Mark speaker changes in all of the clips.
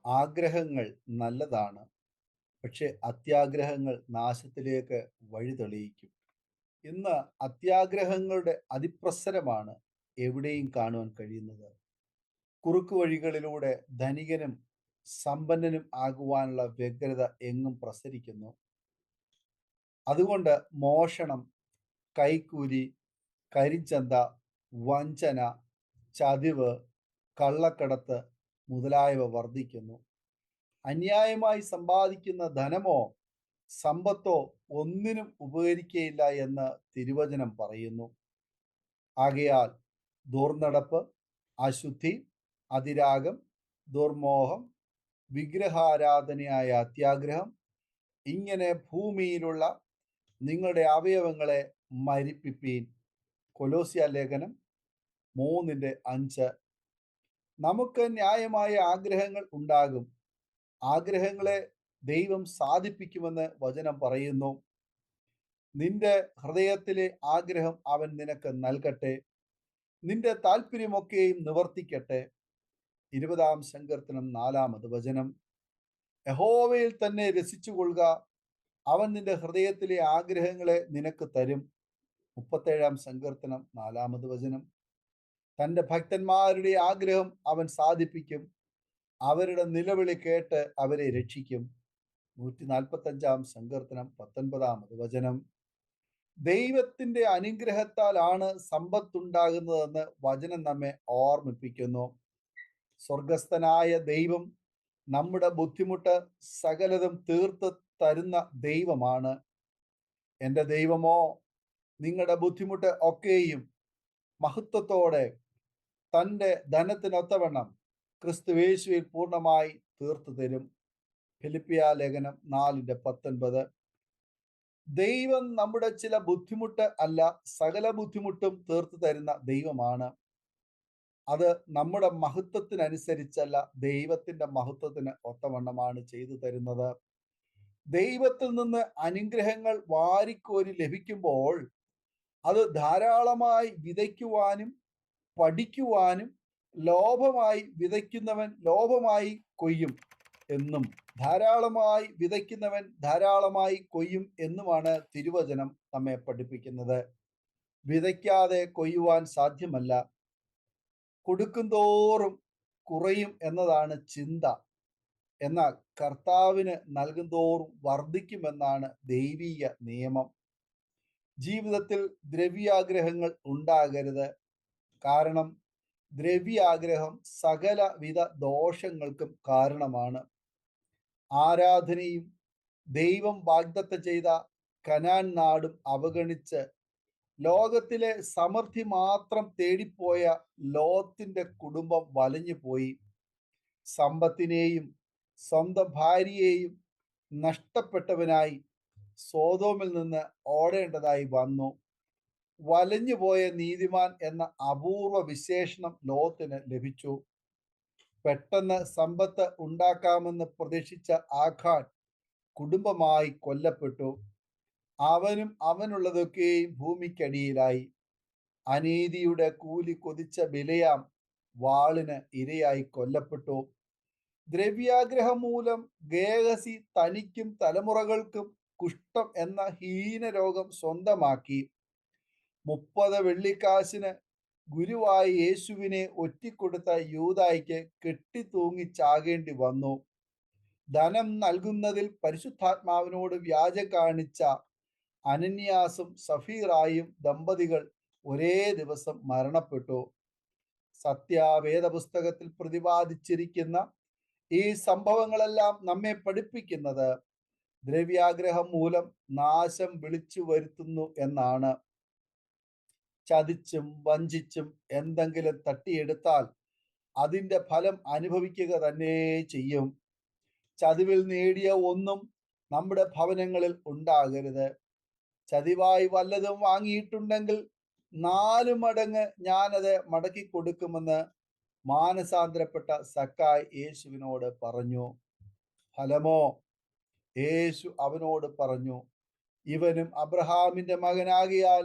Speaker 1: ആഗ്രഹങ്ങൾ നല്ലതാണ്. പക്ഷെ അത്യാഗ്രഹങ്ങൾ നാശത്തിലേക്ക് വഴി തെളിയിക്കും. ഇന്ന് അത്യാഗ്രഹങ്ങളുടെ അതിപ്രസരമാണ് എവിടെയും കാണുവാൻ കഴിയുന്നത്. കുറുക്കു വഴികളിലൂടെ ധനികനും സമ്പന്നനും ആകുവാനുള്ള വ്യഗ്രത എങ്ങും പ്രസരിക്കുന്നു. അതുകൊണ്ട് മോഷണം, കൈക്കൂലി, കരിഞ്ചന്ത, വഞ്ചന, ചതിവ്, കള്ളക്കടത്ത് മുതലായവ വർദ്ധിക്കുന്നു. അന്യായമായി സമ്പാദിക്കുന്ന ധനമോ സമ്പത്തോ ഒന്നിനും ഉപകരിക്കയില്ല എന്ന് തിരുവചനം പറയുന്നു. ആകയാൽ ദുർനടപ്പ്, അശുദ്ധി, അതിരാഗം, ദുർമോഹം, വിഗ്രഹാരാധനയായ അത്യാഗ്രഹം, ഇങ്ങനെ ഭൂമിയിലുള്ള നിങ്ങളുടെ അവയവങ്ങളെ മരിപ്പിപ്പീൻ. കൊലോസ്യ ലേഖനം 3:5. നമുക്ക് ന്യായമായ ആഗ്രഹങ്ങൾ ഉണ്ടാകും. ആഗ്രഹങ്ങളെ ദൈവം സാധിപ്പിക്കുമെന്ന് വചനം പറയുന്നു. നിന്റെ ഹൃദയത്തിലെ ആഗ്രഹം അവൻ നിനക്ക് നൽകട്ടെ. നിന്റെ താല്പര്യമൊക്കെയും നിവർത്തിക്കട്ടെ. 20 സങ്കീർത്തനം 4 വചനം. യഹോവയിൽ തന്നെ രസിച്ചുകൊള്ളുക, അവൻ നിന്റെ ഹൃദയത്തിലെ ആഗ്രഹങ്ങളെ നിനക്ക് തരും. 37 സങ്കീർത്തനം 4 വചനം. തൻ്റെ ഭക്തന്മാരുടെ ആഗ്രഹം അവൻ സാധിപ്പിക്കും. അവരുടെ നിലവിളി കേട്ട് അവരെ രക്ഷിക്കും. 145 സങ്കീർത്തനം 19 വചനം. ദൈവത്തിന്റെ അനുഗ്രഹത്താലാണ് സമ്പത്തുണ്ടാകുന്നതെന്ന് വചനം നമ്മെ ഓർമ്മിപ്പിക്കുന്നു. സ്വർഗസ്ഥനായ ദൈവം നമ്മുടെ ബുദ്ധിമുട്ട് സകലതും തീർത്ത് തരുന്ന ദൈവമാണ്. എൻ്റെ ദൈവമോ നിങ്ങളുടെ ബുദ്ധിമുട്ട് ഒക്കെയും മഹത്വത്തോടെ തൻ്റെ ധനത്തിനൊത്തവണ്ണം ക്രിസ്തുയേശുവിൽ പൂർണ്ണമായി തീർത്തു തരും. ഫിലിപ്പിയ ലേഖനം 4:19. ദൈവം നമ്മുടെ ചില ബുദ്ധിമുട്ട് അല്ല, സകല ബുദ്ധിമുട്ടും തീർത്തു തരുന്ന ദൈവമാണ്. അത് നമ്മുടെ മഹത്വത്തിനനുസരിച്ചല്ല, ദൈവത്തിന്റെ മഹത്വത്തിന് ഒത്തവണ്ണമാണ് ചെയ്തു തരുന്നത്. ദൈവത്തിൽ നിന്ന് അനുഗ്രഹങ്ങൾ വാരിക്കോരി ലഭിക്കുമ്പോൾ അത് ധാരാളമായി വിതയ്ക്കുവാനും പഠിക്കുവാനും, ലോഭമായി വിതയ്ക്കുന്നവൻ ലോഭമായി കൊയ്യും എന്നും ധാരാളമായി വിതയ്ക്കുന്നവൻ ധാരാളമായി കൊയ്യും എന്നുമാണ് തിരുവചനം നമ്മെ പഠിപ്പിക്കുന്നത്. വിതയ്ക്കാതെ കൊയ്യുവാൻ സാധ്യമല്ല. കൊടുക്കുന്തോറും കുറയും എന്നതാണ് ചിന്ത. എന്നാൽ കർത്താവിന് നൽകുന്തോറും വർദ്ധിക്കുമെന്നാണ് ദൈവീക നിയമം. ജീവിതത്തിൽ ദ്രവ്യാഗ്രഹങ്ങൾ ഉണ്ടാകരുത്. കാരണം ദ്രവ്യാഗ്രഹം സകലവിധ ദോഷങ്ങൾക്കും കാരണമാണ്. ആരാധനയും ദൈവം വാഗ്ദത്തം ചെയ്ത കനാൻ നാടും അവഗണിച്ച് ലോകത്തിലെ സമൃദ്ധി മാത്രം തേടിപ്പോയ ലോത്തിന്റെ കുടുംബം വലഞ്ഞുപോയി. സമ്പത്തിനെയും സ്വന്തം ഭാര്യയെയും നഷ്ടപ്പെട്ടവനായി സോതോമിൽ നിന്ന് ഓടേണ്ടതായി വന്നു. വലഞ്ഞുപോയ നീതിമാൻ എന്ന അപൂർവ വിശേഷണം ലോത്തിന് ലഭിച്ചു. പെട്ടെന്ന് സമ്പത്ത് ഉണ്ടാക്കാമെന്ന് പ്രതീക്ഷിച്ച ആഖാൻ കുടുംബമായി കൊല്ലപ്പെട്ടു. അവനും അവനുള്ളതൊക്കെയും ഭൂമിക്കടിയിലായി. അനീതിയുടെ കൂലി കൊതിച്ച ബിലയാം വാളിന് ഇരയായി കൊല്ലപ്പെട്ടു. ദ്രവ്യാഗ്രഹം മൂലം ഗേഹസി തനിക്കും തലമുറകൾക്കും കുഷ്ഠം എന്ന ഹീനരോഗം സ്വന്തമാക്കി. 30 വെള്ളിക്കാശിന് ഗുരുവായി യേശുവിനെ ഒറ്റിക്കൊടുത്ത യൂദായ്ക്ക് കെട്ടിത്തൂങ്ങി ചാകേണ്ടി വന്നു. ധനം നൽകുന്നതിൽ പരിശുദ്ധാത്മാവിനോട് വ്യാജം കാണിച്ച അനന്യാസും സഫീറായും ദമ്പതികൾ ഒരേ ദിവസം മരണപ്പെട്ടു. സത്യവേദ പുസ്തകത്തിൽ പ്രതിപാദിച്ചിരിക്കുന്ന ഈ സംഭവങ്ങളെല്ലാം നമ്മെ പഠിപ്പിക്കുന്നത് ദ്രവ്യാഗ്രഹം മൂലം നാശം വിളിച്ചു വരുത്തുന്നു എന്നാണ്. ചതിച്ചും വഞ്ചിച്ചും എന്തെങ്കിലും തട്ടിയെടുത്താൽ അതിൻ്റെ ഫലം അനുഭവിക്കുക തന്നെ ചെയ്യും. ചതിവിൽ നേടിയ ഒന്നും നമ്മുടെ ഭവനങ്ങളിൽ ഉണ്ടാകരുത്. ചതിവായി വല്ലതും വാങ്ങിയിട്ടുണ്ടെങ്കിൽ 4 മടങ്ങ് ഞാനത് മടക്കി കൊടുക്കുമെന്ന് മാനസാന്തരപ്പെട്ട സക്കായി യേശുവിനോട് പറഞ്ഞു. ഫലമോ? യേശു അവനോട് പറഞ്ഞു, ഇവനും അബ്രഹാമിന്റെ മകനാകിയാൽ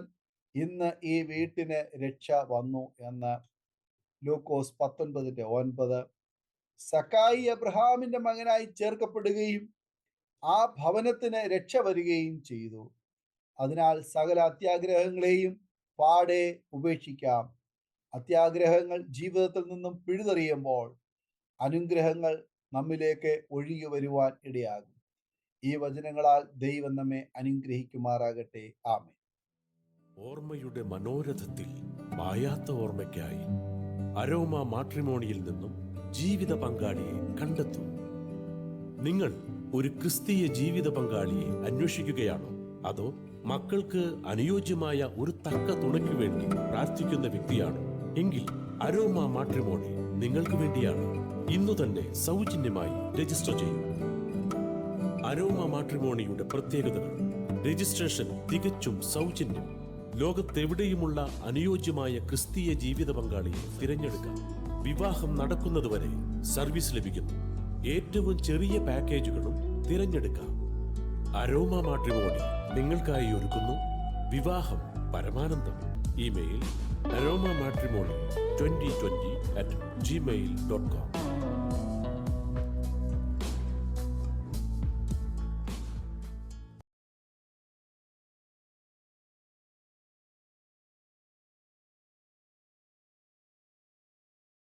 Speaker 1: ഇന്ന് ഈ വീട്ടിന് രക്ഷ വന്നു എന്ന്. ലൂക്കോസ് 19:9. സക്കായി അബ്രഹാമിന്റെ മകനായി ചേർക്കപ്പെടുകയും ആ ഭവനത്തിന് രക്ഷ വരികയും ചെയ്തു. അതിനാൽ സകല അത്യാഗ്രഹങ്ങളെയും പാടെ ഉപേക്ഷിക്കാം. അത്യാഗ്രഹങ്ങൾ ജീവിതത്തിൽ നിന്നും പിഴുതെറിയുമ്പോൾ അനുഗ്രഹങ്ങൾ നമ്മിലേക്ക് ഒഴുകി വരുവാൻ ഇടയാകും. ഈ വചനങ്ങളാൽ ദൈവം നമ്മെ അനുഗ്രഹിക്കുമാറാകട്ടെ. ആമേൻ.
Speaker 2: ഓർമ്മയുടെ മനോരഥത്തിൽ മായാത്ത ഓർമ്മയ്ക്കായി അരോമ മാട്രിമോണിയിൽ നിന്നും ജീവിത പങ്കാളിയെ കണ്ടെത്തൂ. നിങ്ങൾ ഒരു ക്രിസ്തീയ ജീവിത പങ്കാളിയെ അന്വേഷിക്കുകയാണോ? അതോ മക്കൾക്ക് അനുയോജ്യമായ ഒരു തക്ക തുണയ്ക്കു വേണ്ടി പ്രാർത്ഥിക്കുന്ന വ്യക്തിയാണോ? എങ്കിൽ അരോമ മാട്രിമോണി നിങ്ങൾക്ക് വേണ്ടിയാണ്. ഇന്നു തന്നെ സൗജന്യമായി രജിസ്റ്റർ ചെയ്യൂ. അരോമ മാട്രിമോണിയുടെ പ്രത്യേകതകൾ: രജിസ്ട്രേഷൻ തികച്ചും സൗജന്യം. ലോകത്തെവിടെയുമുള്ള അനുയോജ്യമായ ക്രിസ്തീയ ജീവിത പങ്കാളിയെ തിരഞ്ഞെടുക്കാം. വിവാഹം നടക്കുന്നതുവരെ സർവീസ് ലഭിക്കുന്നു. ഏറ്റവും ചെറിയ പാക്കേജുകളും തിരഞ്ഞെടുക്കാം. അരോമ മാട്രിമോണി നിങ്ങൾക്കായി ഒരുക്കുന്നു വിവാഹം പരമാനന്ദം. Email aroma matrimony2020@gmail.com.